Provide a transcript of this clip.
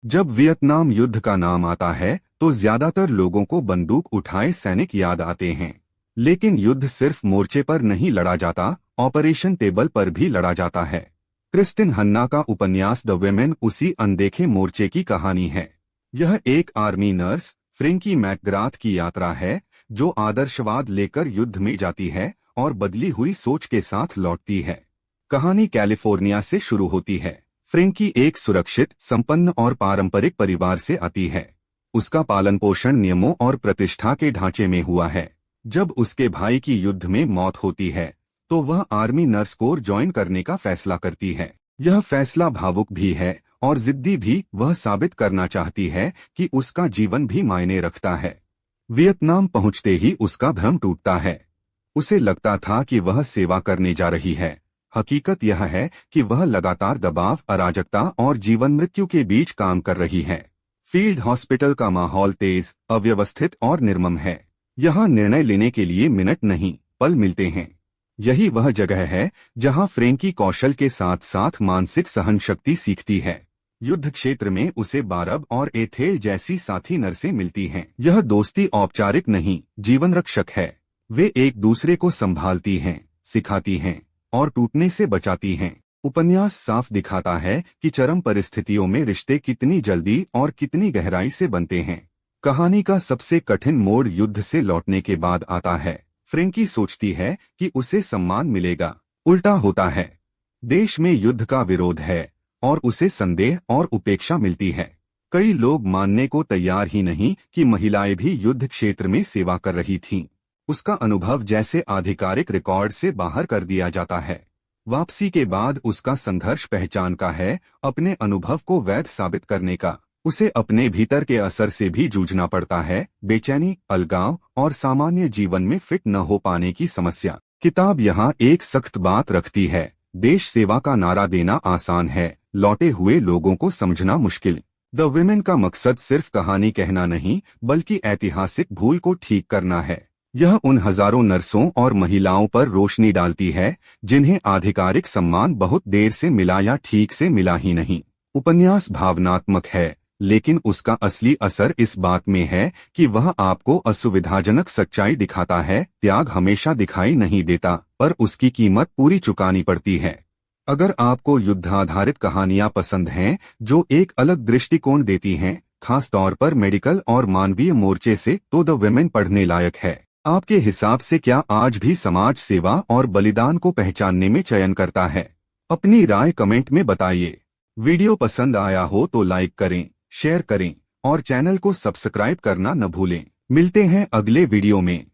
जब वियतनाम युद्ध का नाम आता है तो ज्यादातर लोगों को बंदूक उठाए सैनिक याद आते हैं। लेकिन युद्ध सिर्फ मोर्चे पर नहीं लड़ा जाता, ऑपरेशन टेबल पर भी लड़ा जाता है। क्रिस्टिन हन्ना का उपन्यास द वेमेन उसी अनदेखे मोर्चे की कहानी है। यह एक आर्मी नर्स फ्रेंकी मैकग्राथ की यात्रा है, जो आदर्शवाद लेकर युद्ध में जाती है और बदली हुई सोच के साथ लौटती है। कहानी कैलिफोर्निया से शुरू होती है। फ्रेंकी एक सुरक्षित, संपन्न और पारंपरिक परिवार से आती है। उसका पालन पोषण नियमों और प्रतिष्ठा के ढांचे में हुआ है। जब उसके भाई की युद्ध में मौत होती है तो वह आर्मी नर्स कोर ज्वाइन करने का फैसला करती है। यह फैसला भावुक भी है और जिद्दी भी। वह साबित करना चाहती है कि उसका जीवन भी मायने रखता है। वियतनाम पहुंचते ही उसका भ्रम टूटता है। उसे लगता था कि वह सेवा करने जा रही है। हकीकत यह है कि वह लगातार दबाव, अराजकता और जीवन मृत्यु के बीच काम कर रही है। फील्ड हॉस्पिटल का माहौल तेज, अव्यवस्थित और निर्मम है। यहाँ निर्णय लेने के लिए मिनट नहीं, पल मिलते हैं। यही वह जगह है जहाँ फ्रेंकी कौशल के साथ साथ मानसिक सहनशक्ति सीखती है। युद्ध क्षेत्र में उसे बारब और एथेल जैसी साथी नर्सें मिलती हैं। यह दोस्ती औपचारिक नहीं, जीवन रक्षक है। वे एक दूसरे को संभालती हैं, सिखाती हैं और टूटने से बचाती हैं। उपन्यास साफ दिखाता है कि चरम परिस्थितियों में रिश्ते कितनी जल्दी और कितनी गहराई से बनते हैं। कहानी का सबसे कठिन मोड़ युद्ध से लौटने के बाद आता है। फ्रेंकी सोचती है कि उसे सम्मान मिलेगा, उल्टा होता है। देश में युद्ध का विरोध है और उसे संदेह और उपेक्षा मिलती है। कई लोग मानने को तैयार ही नहीं कि महिलाएं भी युद्ध क्षेत्र में सेवा कर रही थीं। उसका अनुभव जैसे आधिकारिक रिकॉर्ड से बाहर कर दिया जाता है। वापसी के बाद उसका संघर्ष पहचान का है, अपने अनुभव को वैध साबित करने का। उसे अपने भीतर के असर से भी जूझना पड़ता है, बेचैनी, अलगाव और सामान्य जीवन में फिट न हो पाने की समस्या। किताब यहाँ एक सख्त बात रखती है, देश सेवा का नारा देना आसान है, लौटे हुए लोगों को समझना मुश्किल। द विमेन का मकसद सिर्फ कहानी कहना नहीं, बल्कि ऐतिहासिक भूल को ठीक करना है। यह उन हजारों नर्सों और महिलाओं पर रोशनी डालती है जिन्हें आधिकारिक सम्मान बहुत देर से मिला या ठीक से मिला ही नहीं। उपन्यास भावनात्मक है, लेकिन उसका असली असर इस बात में है कि वह आपको असुविधाजनक सच्चाई दिखाता है। त्याग हमेशा दिखाई नहीं देता, पर उसकी कीमत पूरी चुकानी पड़ती है। अगर आपको युद्धाधारित कहानियां पसंद हैं जो एक अलग दृष्टिकोण देती हैं, खास तौर पर मेडिकल और मानवीय मोर्चे से, तो द विमेन पढ़ने लायक है। आपके हिसाब से क्या आज भी समाज सेवा और बलिदान को पहचानने में चयन करता है? अपनी राय कमेंट में बताइए। वीडियो पसंद आया हो तो लाइक करें, शेयर करें और चैनल को सब्सक्राइब करना न भूलें। मिलते हैं अगले वीडियो में।